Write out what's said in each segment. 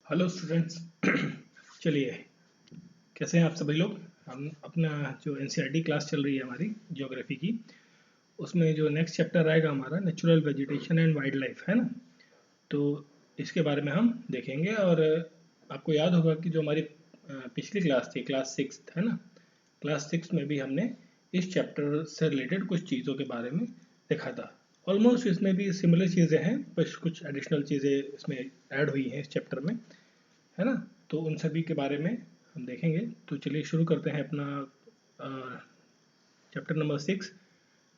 Hello students. चलिए, कैसे हैं आप सभी लोग। हम अपना जो एनसीईआरटी क्लास चल रही है हमारी ज्योग्राफी की, उसमें जो नेक्स्ट चैप्टर आएगा हमारा natural vegetation and wild life है ना। तो इसके बारे में हम देखेंगे। और आपको याद होगा कि जो हमारी पिछली क्लास थी, क्लास 6 है ना, क्लास 6 में भी हमने इस चैप्टर से रिलेटेड कुछ चीज़ों के बारे में देखा था। ऑलमोस्ट इसमें भी सिमिलर चीज़ें हैं, बस कुछ एडिशनल चीज़ें इसमें ऐड हुई हैं इस चैप्टर में, है ना। तो उन सभी के बारे में हम देखेंगे। तो चलिए शुरू करते हैं अपना chapter number 6,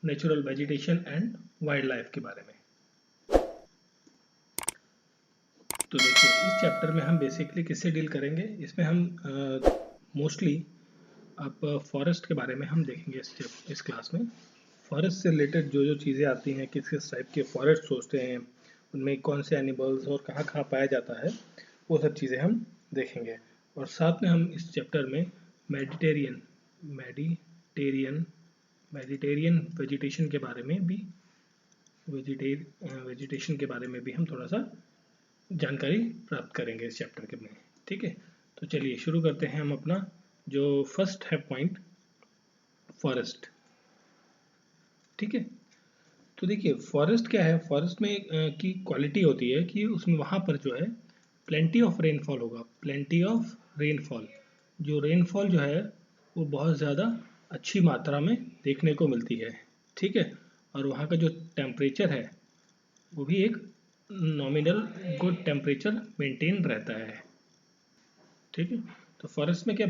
natural vegetation and wild life के बारे में। तो देखिए, इस चैप्टर में हम बेसिकली किससे डील करेंगे। इसमें हम मोस्टली आप फॉरेस्ट के बारे में हम देखेंगे इस क्लास में। फॉरेस्ट से रिलेटेड जो जो चीज़ें आती हैं, किस किस टाइप के फॉरेस्ट होते हैं, उनमें कौन से एनिमल्स और कहाँ कहाँ पाया जाता है, वो सब चीज़ें हम देखेंगे। और साथ में हम इस चैप्टर में मेडिटेरियन मेडिटेरियन मेडिटेरियन वेजिटेशन के बारे में भी वेजिटेशन के बारे में भी हम थोड़ा सा जानकारी प्राप्त करेंगे इस चैप्टर के में। ठीक है, तो चलिए शुरू करते हैं हम अपना जो फर्स्ट है पॉइंट, फॉरेस्ट। ठीक है, तो देखिए फॉरेस्ट क्या है। फॉरेस्ट में की क्वालिटी होती है कि उसमें वहाँ पर जो है प्लेंटी ऑफ रेनफॉल होगा, प्लेंटी ऑफ रेनफॉल। जो रेनफॉल जो है वो बहुत ज़्यादा अच्छी मात्रा में देखने को मिलती है। ठीक है, और वहाँ का जो टेम्परेचर है वो भी एक नॉमिनल गुड टेम्परेचर मेंटेन रहता है। ठीक है, तो फॉरेस्ट में क्या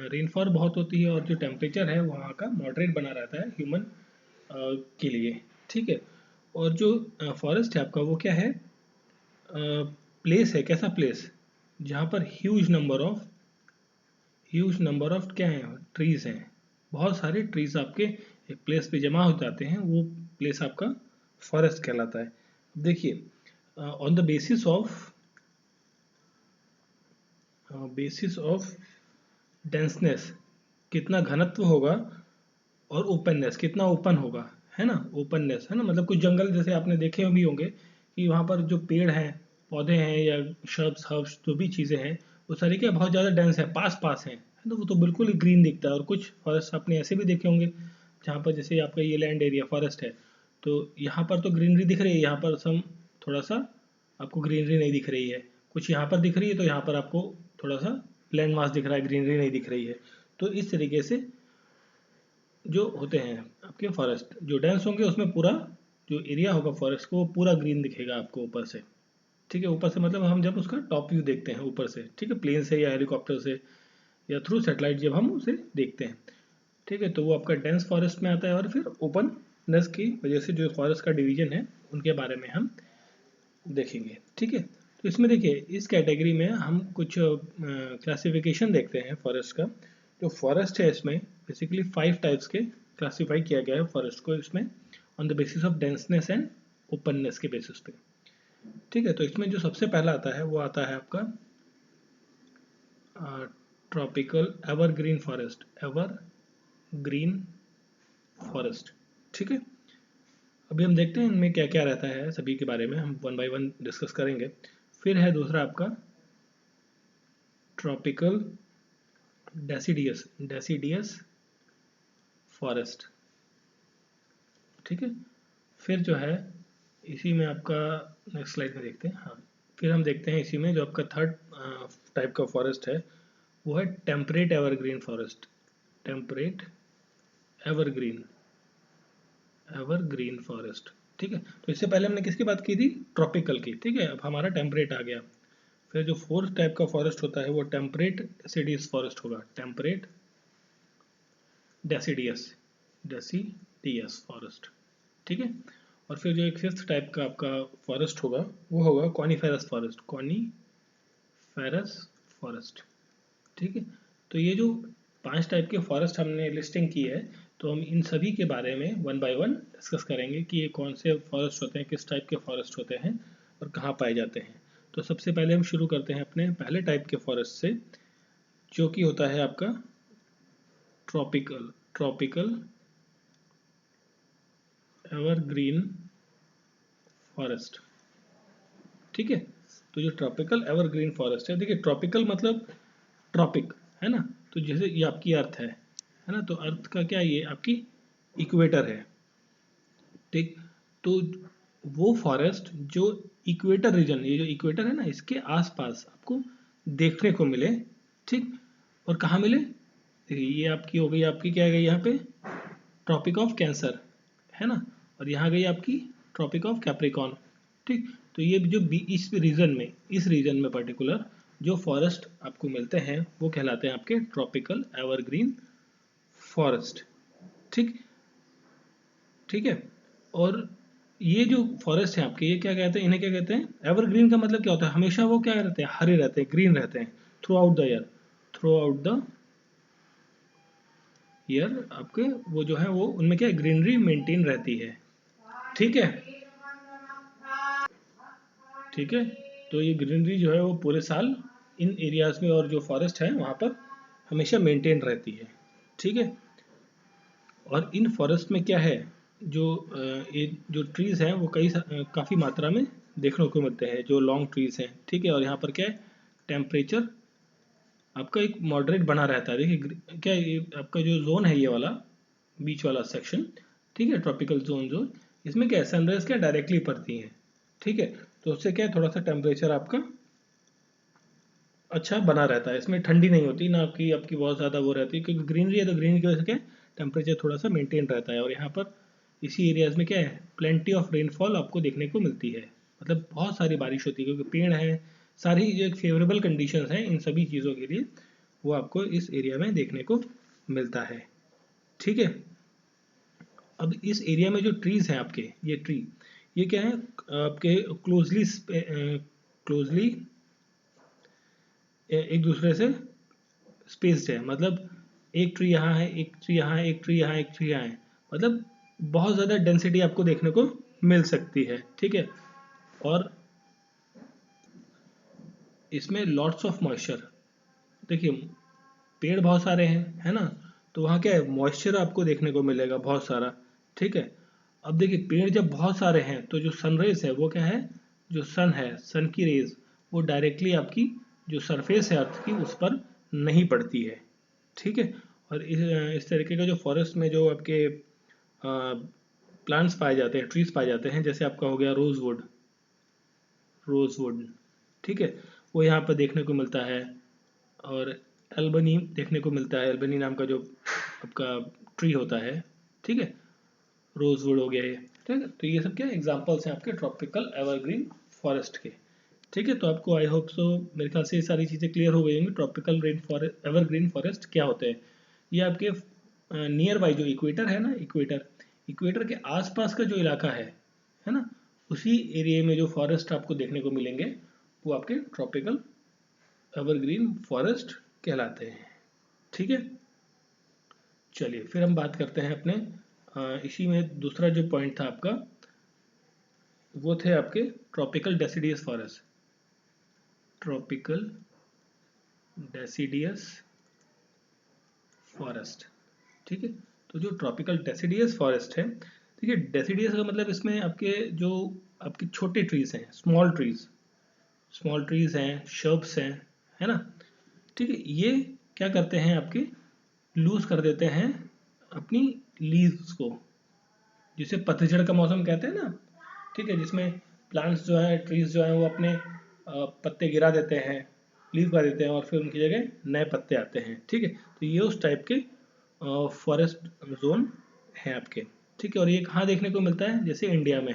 रेनफॉल बहुत होती है और जो टेम्परेचर है वहाँ का मॉडरेट बना रहता है ह्यूमन के लिए। ठीक है, और जो फॉरेस्ट है आपका वो क्या है, प्लेस है, कैसा प्लेस जहाँ पर ह्यूज नंबर ऑफ क्या है, ट्रीज हैं। बहुत सारे ट्रीज आपके एक प्लेस पे जमा हो जाते हैं, वो प्लेस आपका फॉरेस्ट कहलाता है। देखिए, ऑन द बेसिस ऑफ डेंसनेस, कितना घनत्व होगा, और ओपननेस, कितना ओपन होगा, है ना। ओपननेस है ना, मतलब कुछ जंगल जैसे आपने देखे भी होंगे कि वहाँ पर जो पेड़ हैं, पौधे हैं, या शर्ब्स हर्ब्स जो भी चीज़ें हैं, वो सारी क्या बहुत ज़्यादा डेंस है, पास पास हैं, है ना। वो तो बिल्कुल ही ग्रीन दिखता है। और कुछ फॉरेस्ट आपने ऐसे भी देखे होंगे जहाँ पर जैसे आपका ये लैंड एरिया फॉरेस्ट है, तो यहाँ पर तो ग्रीनरी दिख रही है, यहाँ पर सम थोड़ा सा आपको ग्रीनरी नहीं दिख रही है। कुछ यहाँ पर दिख रही है तो यहाँ पर आपको थोड़ा सा लैंड मास दिख रहा है, ग्रीनरी नहीं दिख रही है। तो इस तरीके से जो होते हैं आपके फॉरेस्ट, जो डेंस होंगे उसमें पूरा जो एरिया होगा फॉरेस्ट को वो पूरा ग्रीन दिखेगा आपको ऊपर से। ठीक है, ऊपर से मतलब हम जब उसका टॉप व्यू देखते हैं ऊपर से, ठीक है, प्लेन से या हेलीकॉप्टर से या थ्रू सैटेलाइट जब हम उसे देखते हैं, ठीक है, तो वो आपका डेंस फॉरेस्ट में आता है। और फिर ओपननेस की वजह से जो फॉरेस्ट का डिवीजन है उनके बारे में हम देखेंगे। ठीक है, तो इसमें देखिए इस कैटेगरी में हम कुछ क्लासिफिकेशन देखते हैं फॉरेस्ट का। जो फॉरेस्ट है इसमें बेसिकली 5 टाइप्स के क्लासीफाई किया गया है फॉरेस्ट को इसमें, on the basis of denseness and openness के बेसिस पे। ठीक है, तो इसमें जो सबसे पहला आता है वो आता है आपका tropical evergreen forest, evergreen forest. ठीक है, अभी हम देखते हैं इनमें क्या क्या रहता है, सभी के बारे में हम वन बाय वन डिस्कस करेंगे। फिर है दूसरा आपका ट्रॉपिकल डेसिडियस फॉरेस्ट। ठीक है, फिर जो है इसी में आपका नेक्स्ट स्लाइड में देखते हैं, हाँ, फिर हम देखते हैं इसी में जो आपका थर्ड टाइप का फॉरेस्ट है वो है temperate evergreen forest, temperate evergreen evergreen forest. ठीक है, तो इससे पहले हमने किसकी बात की थी, ट्रॉपिकल की। ठीक है, अब हमारा टेम्परेट आ गया। फिर जो फोर्थ टाइप का फॉरेस्ट होता है वो टेम्परेट डेसिडियस फॉरेस्ट होगा, टेम्परेट डेसिडियस फॉरेस्ट। ठीक है, और फिर जो एक फिफ्थ टाइप का आपका फॉरेस्ट होगा वो होगा कॉनिफेरस फॉरेस्ट, कॉनिफेरस फॉरेस्ट। ठीक है, तो ये जो 5 टाइप के फॉरेस्ट हमने लिस्टिंग की है, तो हम इन सभी के बारे में वन बाय वन डिस्कस करेंगे कि ये कौन से फॉरेस्ट होते हैं, किस टाइप के फॉरेस्ट होते हैं और कहाँ पाए जाते हैं। तो सबसे पहले हम शुरू करते हैं अपने पहले टाइप के फॉरेस्ट से, जो कि होता है आपका ट्रॉपिकल एवरग्रीन फॉरेस्ट। ठीक है, तो जो ट्रॉपिकल एवरग्रीन फॉरेस्ट है, देखिए ट्रॉपिकल मतलब ट्रॉपिक है ना, तो जैसे ये आपकी अर्थ है ना, तो अर्थ का क्या, ये आपकी इक्वेटर है, ठीक। तो वो फॉरेस्ट जो इक्वेटर रीजन, ये जो इक्वेटर है ना, इसके आसपास आपको देखने को मिले, ठीक। और कहाँ मिले, देखिए ये आपकी हो गई, आपकी क्या गई यहाँ पे, ट्रॉपिक ऑफ कैंसर है ना, और यहाँ गई आपकी ट्रॉपिक ऑफ कैप्रिकॉन, ठीक। तो ये जो इस रीजन में पर्टिकुलर जो फॉरेस्ट आपको मिलते हैं वो कहलाते हैं आपके ट्रॉपिकल एवरग्रीन फॉरेस्ट, ठीक, ठीक है। और ये जो फॉरेस्ट है आपके, ये क्या कहते हैं, इन्हें क्या कहते हैं, एवरग्रीन का मतलब क्या होता है, हमेशा वो क्या रहते हैं, हरे रहते हैं, ग्रीन रहते हैं through out the year, through out the year आपके वो जो है वो उनमें क्या ग्रीनरी मेंटेन रहती है, ठीक है, ठीक है। तो ये ग्रीनरी जो है वो पूरे साल इन एरियाज में और जो फॉरेस्ट है वहाँ पर हमेशा मेंटेन रहती है, ठीक है। और इन फॉरेस्ट में क्या है, जो ये जो ट्रीज हैं वो काफ़ी मात्रा में देखने को मिलते हैं, जो लॉन्ग ट्रीज हैं, ठीक है। और यहाँ पर क्या है, टेम्परेचर आपका एक मॉडरेट बना रहता है, देखिए क्या ये आपका जो जोन है, ये वाला बीच वाला सेक्शन, ठीक है, ट्रॉपिकल जोन इसमें क्या है, सनराइज क्या डायरेक्टली पड़ती है, ठीक है। तो उससे क्या है, थोड़ा सा टेम्परेचर आपका अच्छा बना रहता है, इसमें ठंडी नहीं होती ना आपकी आपकी बहुत ज़्यादा वो रहती है, क्योंकि ग्रीनरी है तो ग्रीनरी की वजह से क्या टेम्परेचर थोड़ा सा मेंटेन रहता है। और यहाँ पर इसी एरियाज में क्या है, प्लेंटी ऑफ रेनफॉल आपको देखने को मिलती है, मतलब बहुत सारी बारिश होती है, क्योंकि पेड़ हैं, सारी जो फेवरेबल कंडीशंस हैं इन सभी चीज़ों के लिए वो आपको इस एरिया में देखने को मिलता है, ठीक है। अब इस एरिया में जो ट्रीज हैं आपके, ये ट्री ये क्या है, आपके क्लोजली एक दूसरे से स्पेस्ड है, मतलब एक ट्री यहाँ है, एक ट्री यहाँ है, एक ट्री यहाँ, एक ट्री यहाँ है, मतलब बहुत ज़्यादा डेंसिटी आपको देखने को मिल सकती है, ठीक है। और इसमें लॉट्स ऑफ मॉइस्चर, देखिए पेड़ बहुत सारे हैं है ना, तो वहाँ क्या है, मॉइस्चर आपको देखने को मिलेगा बहुत सारा, ठीक है। अब देखिए पेड़ जब बहुत सारे हैं तो जो सनरेज है वो क्या है, जो सन है, सन की रेज वो डायरेक्टली आपकी जो सरफेस है अर्थ की उस पर नहीं पड़ती है, ठीक है। और इस तरीके का जो फॉरेस्ट में जो आपके प्लांट्स पाए जाते हैं, ट्रीज पाए जाते हैं, जैसे आपका हो गया रोजवुड, ठीक है, वो यहाँ पर देखने को मिलता है। और एल्बनी देखने को मिलता है, एल्बनी नाम का जो आपका ट्री होता है, ठीक है, रोजवुड हो गया ये, ठीक है। तो ये सब क्या एग्जांपल्स हैं आपके ट्रॉपिकल एवरग्रीन फॉरेस्ट के, ठीक है। तो आपको आई होप सो मेरे ख्याल से ये सारी चीज़ें क्लियर हो गई होंगी, tropical rain forest evergreen forest क्या होते हैं। ये आपके नियर बाई जो इक्वेटर है ना, इक्वेटर के आसपास का जो इलाका है ना, उसी एरिया में जो फॉरेस्ट आपको देखने को मिलेंगे वो आपके ट्रॉपिकल एवरग्रीन फॉरेस्ट कहलाते हैं, ठीक है। चलिए फिर हम बात करते हैं अपने इसी में दूसरा जो पॉइंट था आपका वो थे आपके tropical deciduous forest, tropical deciduous forest, ठीक है। तो जो ट्रॉपिकल डेसिडियस फॉरेस्ट है, देखिए डेसिडियस का मतलब इसमें आपके जो आपके छोटे ट्रीज हैं, स्मॉल ट्रीज हैं, शर्ब्स हैं, है ना, ठीक है। ये क्या करते हैं, आपके लूज कर देते हैं अपनी लीव्स को, जिसे पतझड़ का मौसम कहते हैं ना, ठीक है, जिसमें प्लांट्स जो है, ट्रीज जो है वो अपने पत्ते गिरा देते हैं, लीव कर देते हैं और फिर उनकी जगह नए पत्ते आते हैं, ठीक है। तो ये उस टाइप के फॉरेस्ट जोन है आपके, ठीक है। और ये कहाँ देखने को मिलता है, जैसे इंडिया में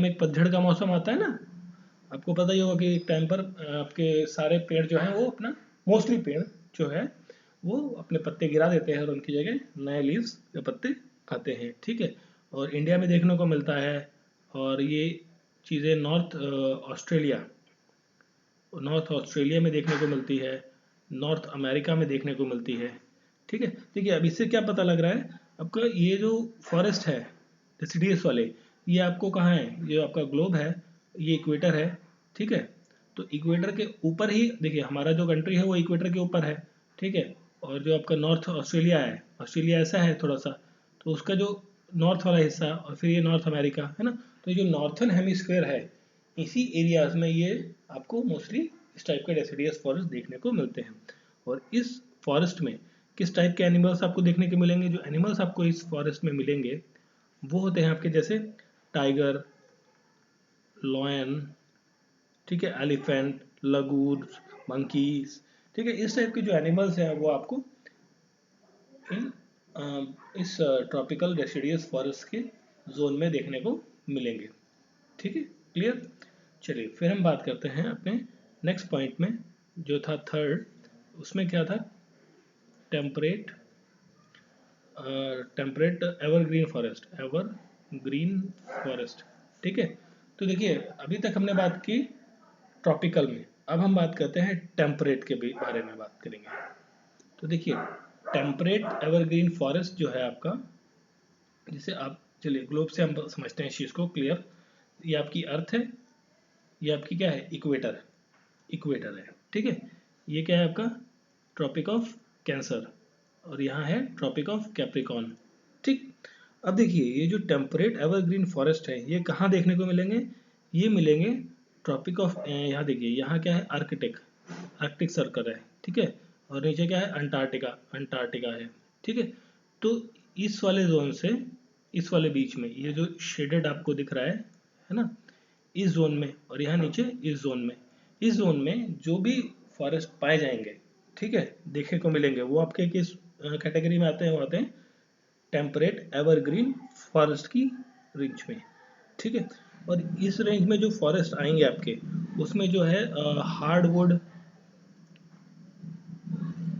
एक पतझड़ का मौसम आता है ना, आपको पता ही होगा कि एक टाइम पर आपके सारे पेड़ जो हैं वो अपना मोस्टली पेड़ जो है वो अपने पत्ते गिरा देते हैं और उनकी जगह नए लीव्स या पत्ते आते हैं, ठीक है। और इंडिया में देखने को मिलता है, और ये चीज़ें नॉर्थ ऑस्ट्रेलिया में देखने को मिलती है, नॉर्थ अमेरिका में देखने को मिलती है, ठीक है। देखिए अब इससे क्या पता लग रहा है आपका, ये जो फॉरेस्ट है डेसिडियस वाले, ये आपको कहाँ है, ये आपका ग्लोब है, ये इक्वेटर है, ठीक है। तो इक्वेटर के ऊपर ही देखिए हमारा जो कंट्री है वो इक्वेटर के ऊपर है, ठीक है। और जो आपका नॉर्थ ऑस्ट्रेलिया है, ऑस्ट्रेलिया ऐसा है थोड़ा सा, तो उसका जो नॉर्थ वाला हिस्सा और फिर ये नॉर्थ अमेरिका है ना, तो ये जो नॉर्थन हेमिस्फेयर है इसी एरियाज में ये आपको मोस्टली इस टाइप के डेसिडियस फॉरेस्ट देखने को मिलते हैं। और इस फॉरेस्ट में किस टाइप के एनिमल्स आपको देखने को मिलेंगे? जो एनिमल्स आपको इस फॉरेस्ट में मिलेंगे वो होते हैं आपके जैसे टाइगर, लॉयन, ठीक है, एलिफेंट, लगूर्स, मंकीज, ठीक है, इस टाइप के जो एनिमल्स हैं वो आपको इन इस ट्रॉपिकल डेसिडियस फॉरेस्ट के जोन में देखने को मिलेंगे। ठीक है, क्लियर। चलिए फिर हम बात करते हैं अपने नेक्स्ट पॉइंट में, जो था थर्ड, उसमें क्या था? Temperate temperate evergreen forest, evergreen forest. ठीक है, तो देखिए अभी तक हमने बात की ट्रॉपिकल में, अब हम बात करते हैं टेम्परेट के बारे में बात करेंगे। तो देखिए टेम्परेट एवरग्रीन फॉरेस्ट जो है आपका, जिसे आप, चलिए ग्लोब से हम समझते हैं इस चीज़ को क्लियर। ये आपकी अर्थ है, ये आपकी क्या है? इक्वेटर, इक्वेटर है। ठीक है, ये क्या है आपका? ट्रॉपिक ऑफ कैंसर, और यहाँ है ट्रॉपिक ऑफ कैप्रिकॉर्न। ठीक, अब देखिए ये जो टेम्परेट एवरग्रीन फॉरेस्ट है ये कहाँ देखने को मिलेंगे? ये मिलेंगे ट्रॉपिक ऑफ, यहाँ देखिए यहाँ क्या है? आर्कटिक, आर्कटिक सर्कल है। ठीक है, और नीचे क्या है? अंटार्कटिका, अंटार्कटिका है। ठीक है, तो इस वाले जोन से इस वाले बीच में ये जो शेडेड आपको दिख रहा है ना, इस जोन में, और यहाँ नीचे इस जोन में, इस जोन में जो भी फॉरेस्ट पाए जाएंगे, ठीक है, देखने को मिलेंगे, वो आपके किस कैटेगरी में आते हैं? वो आते हैं टेम्परेट एवरग्रीन फॉरेस्ट की रेंज में। ठीक है, और इस रेंज में जो फॉरेस्ट आएंगे आपके, उसमें जो है hard would,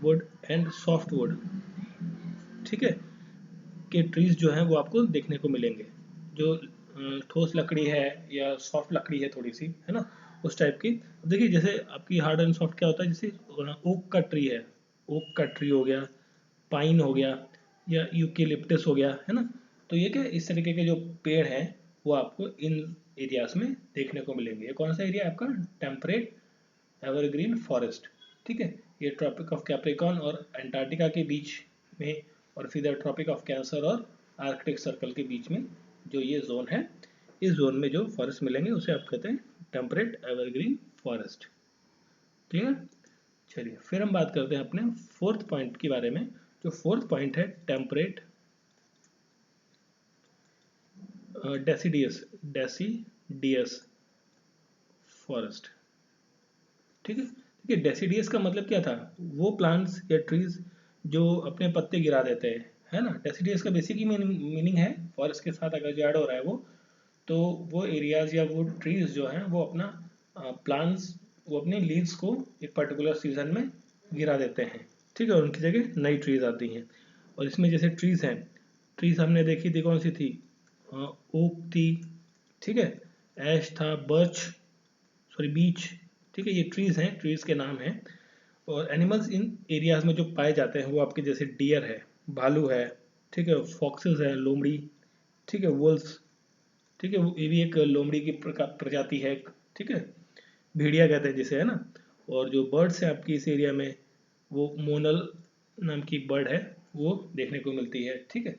would and soft wood, ठीक है, के ट्रीज जो हैं वो आपको देखने को मिलेंगे। जो ठोस लकड़ी है या सॉफ्ट लकड़ी है थोड़ी सी, है ना, उस टाइप की। देखिए जैसे आपकी हार्ड एंड सॉफ्ट क्या होता है? जैसे ओक का ट्री है, ओक का ट्री हो गया, पाइन हो गया, या यूकेलिप्टस हो गया, है ना, तो ये क्या, इस तरीके के जो पेड़ हैं वो आपको इन एरियाज में देखने को मिलेंगे। ये कौन सा एरिया है आपका? Temperate evergreen forest. ठीक है, ये ट्रॉपिक ऑफ कैप्रिकॉर्न और अंटार्कटिका के बीच में, और फिर ट्रॉपिक ऑफ कैंसर और आर्कटिक सर्कल के बीच में जो ये जोन है, इस जोन में जो फॉरेस्ट मिलेंगे उसे आप कहते हैं टेम्परेट एवरग्रीन फॉरेस्ट। क्लियर। चलिए फिर हम बात करते हैं अपने फोर्थ पॉइंट के बारे में। जो फोर्थ पॉइंट है टेम्परेट डेसिडियस, डेसिडियस फॉरेस्ट। ठीक है, देखिए डेसिडियस का मतलब क्या था? वो प्लांट्स या ट्रीज जो अपने पत्ते गिरा देते हैं, है ना। डेसिडियस का बेसिक ही मीनिंग है, फॉरेस्ट के साथ अगर जो ऐड हो रहा है वो, तो वो एरियाज या वो ट्रीज जो हैं वो अपना प्लांट्स, वो अपनी लीव्स को एक पर्टिकुलर सीजन में गिरा देते हैं। ठीक है, और उनकी जगह नई ट्रीज आती हैं। और इसमें जैसे ट्रीज हैं, ट्रीज हमने देखी थी कौन सी थी? ओक थी, ठीक है, ऐश था, बर्च, सॉरी बीच। ठीक है, ये ट्रीज हैं, ट्रीज के नाम हैं। और एनिमल्स इन एरियाज में जो पाए जाते हैं वो आपके जैसे डियर है, भालू है, ठीक है, फॉक्सेस है, लोमड़ी, ठीक है, वुल्स, ठीक है, ये भी एक लोमड़ी की प्रजाति है, ठीक है, भेड़िया कहते हैं जिसे, है ना। और जो बर्ड्स हैं आपकी इस एरिया में, वो मोनल नाम की बर्ड है, वो देखने को मिलती है। ठीक है,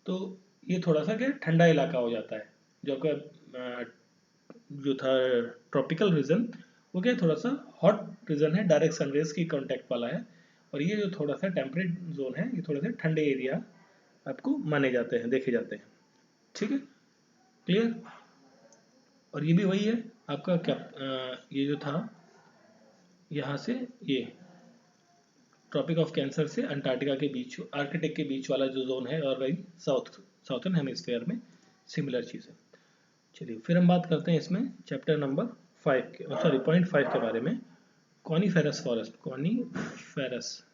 तो ये थोड़ा सा क्या ठंडा इलाका हो जाता है। जो आपका जो था ट्रॉपिकल रीजन, वो क्या थोड़ा सा हॉट रीजन है, डायरेक्ट सनरेज की कांटेक्ट वाला है। और ये जो थोड़ा सा टेम्परेट जोन है, ये थोड़े से ठंडे एरिया आपको माने जाते हैं, देखे जाते हैं। ठीक है, क्लियर। और ये भी वही है आपका क्या, ये जो था यहाँ से, ये ट्रॉपिक ऑफ कैंसर से अंटार्कटिका के बीच, आर्कटिक के बीच वाला जो जोन है, और वही साउथर्न हेमिस्फेयर में सिमिलर चीज़ है। चलिए फिर हम बात करते हैं इसमें चैप्टर नंबर 5 के, सॉरी पॉइंट 5 के बारे में, कॉनीफेरस फॉरेस्ट। कॉनीफेरस,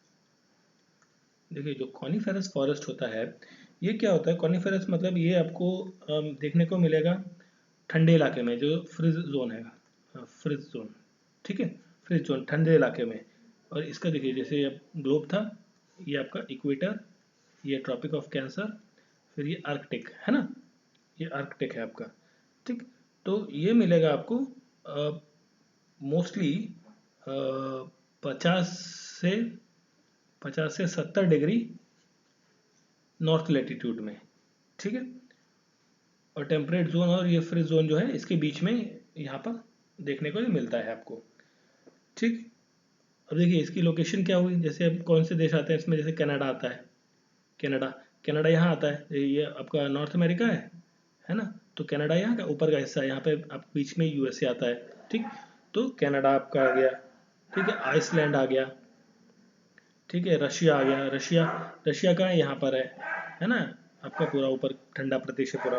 देखिए जो कॉनीफेरस फॉरेस्ट होता है, ये क्या होता है? कॉनीफेरस मतलब ये आपको देखने को मिलेगा ठंडे इलाके में, जो फ्रिज जोन है, फ्रिज जोन, ठीक है, फ्रिज जोन ठंडे इलाके में। और इसका देखिए जैसे ग्लोब था, ये आपका इक्वेटर, ये ट्रॉपिक ऑफ कैंसर, फिर ये आर्कटिक, है ना, ये आर्कटिक है आपका। ठीक, तो ये मिलेगा आपको मोस्टली 50 से 70 डिग्री नॉर्थ लेटीट्यूड में। ठीक है, और टेम्परेट जोन और ये फ्रिज जोन जो है इसके बीच में यहाँ पर देखने को मिलता है आपको। ठीक, अब देखिए इसकी लोकेशन क्या हुई, जैसे अब कौन से देश आते हैं इसमें, जैसे कनाडा आता है, कनाडा, कनाडा यहाँ आता है, ये आपका नॉर्थ अमेरिका है ना, तो कनाडा यहाँ का ऊपर का हिस्सा है, यहाँ पे आप बीच में यूएसए आता है। ठीक, तो कनाडा आपका आ गया। ठीक है, आइसलैंड आ गया। ठीक है, रशिया आ गया, रशिया, रशिया का यहाँ पर है ना, आपका पूरा ऊपर ठंडा प्रदेश है पूरा।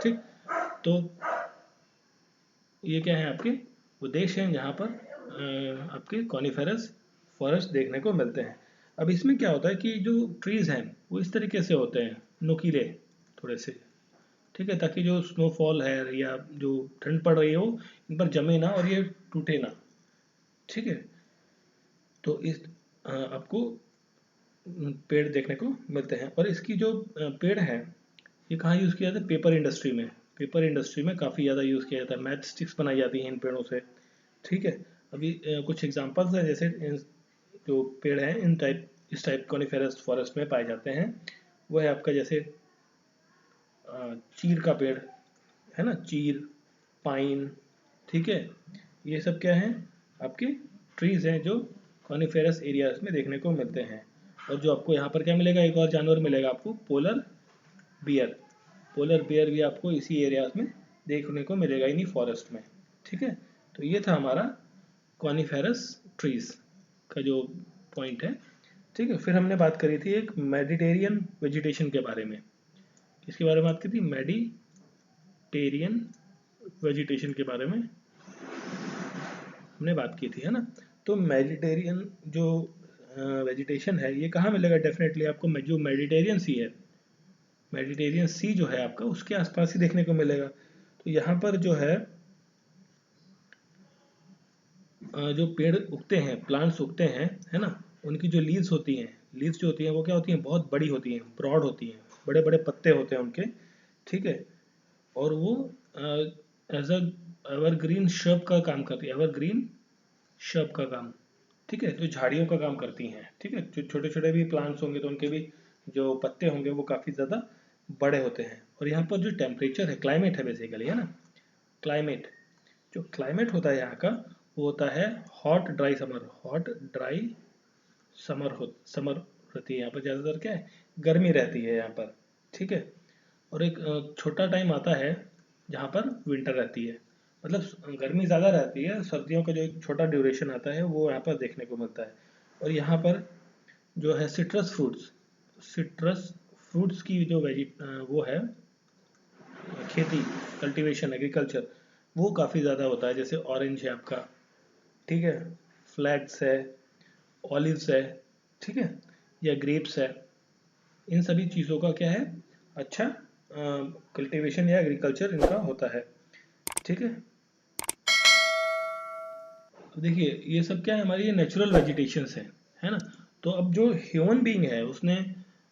ठीक, तो ये क्या है, आपके वो देश हैं जहाँ पर आपके कॉनिफेरस फॉरेस्ट देखने को मिलते हैं। अब इसमें क्या होता है कि जो ट्रीज हैं वो इस तरीके से होते हैं, नुकीले थोड़े से। ठीक है, ताकि जो स्नोफॉल है या जो ठंड पड़ रही हो इन पर जमे ना और ये टूटे ना। ठीक है, तो इस आपको पेड़ देखने को मिलते हैं। और इसकी जो पेड़ है ये कहाँ यूज़ किया जाता है, पेपर इंडस्ट्री में, पेपर इंडस्ट्री में काफ़ी ज़्यादा यूज़ किया जाता है, मैच स्टिक्स बनाई जाती हैं इन पेड़ों से। ठीक है, अभी कुछ एग्जांपल्स हैं, जैसे जो पेड़ हैं इस टाइप कॉनिफेरस फॉरेस्ट में पाए जाते हैं, वो है आपका जैसे चीड़ का पेड़ है ना, चीड़, पाइन। ठीक है, ये सब क्या है, आपके ट्रीज हैं जो कॉनिफेरस एरियाज में देखने को मिलते हैं। और जो आपको यहाँ पर क्या मिलेगा, एक और जानवर मिलेगा आपको, पोलर बियर। पोलर बियर भी आपको इसी एरियाज में देखने को मिलेगा, इन्हीं फॉरेस्ट में। ठीक है, तो ये था हमारा कॉनिफेरस ट्रीज का जो पॉइंट है। ठीक है, फिर हमने बात करी थी एक मेडिटेरियन वेजिटेशन के बारे में। इसके बारे में बात की थी, मेडिटेरियन वेजिटेशन के बारे में हमने बात की थी, है ना। तो मेडिटेरियन जो वेजिटेशन है ये कहाँ मिलेगा, डेफिनेटली आपको जो मेडिटेरियन सी है, मेडिटेरियन सी जो है आपका उसके आसपास ही देखने को मिलेगा। तो यहाँ पर जो है जो पेड़ उगते हैं, प्लांट्स उगते हैं, है ना, उनकी जो लीव्स होती हैं, लीव्स जो होती हैं वो क्या होती हैं, बहुत बड़ी होती हैं, ब्रॉड होती हैं, बड़े बड़े पत्ते होते हैं उनके। ठीक है, और वो एज अ एवरग्रीन शर्ब का काम करती है, एवरग्रीन शर्ब का काम। ठीक है, जो झाड़ियों का काम करती हैं। ठीक है, जो छोटे छोटे भी प्लांट्स होंगे तो उनके भी जो पत्ते होंगे वो काफ़ी ज़्यादा बड़े होते हैं। और यहाँ पर जो टेम्परेचर है, क्लाइमेट है बेसिकली, है ना, क्लाइमेट, जो क्लाइमेट होता है यहाँ का वो होता है hot dry summer, hot dry summer रहती है यहाँ पर, ज़्यादातर क्या है, गर्मी रहती है यहाँ पर। ठीक है, और एक छोटा टाइम आता है जहाँ पर विंटर रहती है, मतलब गर्मी ज़्यादा रहती है, सर्दियों का जो एक छोटा ड्यूरेशन आता है वो यहाँ पर देखने को मिलता है। और यहाँ पर जो है सिट्रस फ्रूट्स की जो वो है खेती, कल्टीवेशन, एग्रीकल्चर, वो काफ़ी ज़्यादा होता है, जैसे ऑरेंज है आपका। ठीक है, फ्लैग्स है, ऑलिव्स है। ठीक है, या ग्रेप्स है, इन सभी चीज़ों का क्या है, अच्छा कल्टीवेशन या एग्रीकल्चर इनका होता है। ठीक है, तो देखिए ये सब क्या है, हमारी ये नेचुरल वेजिटेशंस है ना। तो अब जो ह्यूमन बीइंग है उसने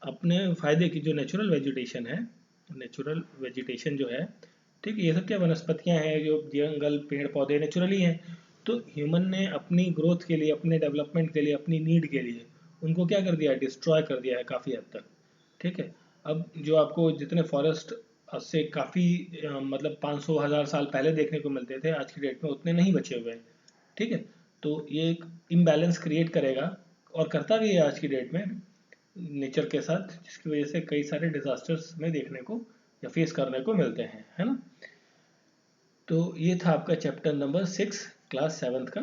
अपने फायदे की जो नेचुरल वेजिटेशन है, नेचुरल वेजिटेशन जो है, ठीक है, ये सब क्या वनस्पतियां हैं, जो जंगल पेड़ पौधे नेचुरली हैं, तो ह्यूमन ने अपनी ग्रोथ के लिए, अपने डेवलपमेंट के लिए, अपनी नीड के लिए उनको क्या कर दिया है, डिस्ट्रॉय कर दिया है काफ़ी हद तक। ठीक है, अब जो आपको जितने फॉरेस्ट आज से काफ़ी मतलब 500 1000 साल पहले देखने को मिलते थे, आज की डेट में उतने नहीं बचे हुए हैं। ठीक है, तो ये एक इम्बैलेंस क्रिएट करेगा, और करता भी है आज की डेट में नेचर के साथ, जिसकी वजह से कई सारे डिजास्टर्स में देखने को या फेस करने को मिलते हैं, है ना। तो ये था आपका चैप्टर नंबर 6 क्लास 7th का।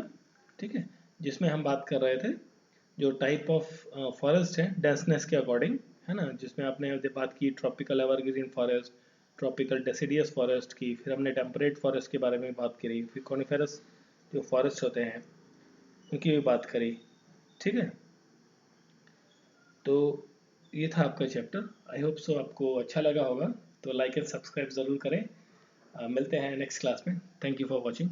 ठीक है, जिसमें हम बात कर रहे थे जो टाइप ऑफ फॉरेस्ट है डेंसनेस के अकॉर्डिंग, है ना, जिसमें आपने बात की tropical evergreen forest, tropical deciduous forest की, फिर हमने टेम्परेट फॉरेस्ट के बारे में बात करी, फिर कॉनिफेरस जो फॉरेस्ट होते हैं उनकी भी बात करी। ठीक है, तो ये था आपका चैप्टर। आई होप सो आपको अच्छा लगा होगा, तो लाइक एंड सब्सक्राइब ज़रूर करें। मिलते हैं नेक्स्ट क्लास में। Thank you for watching.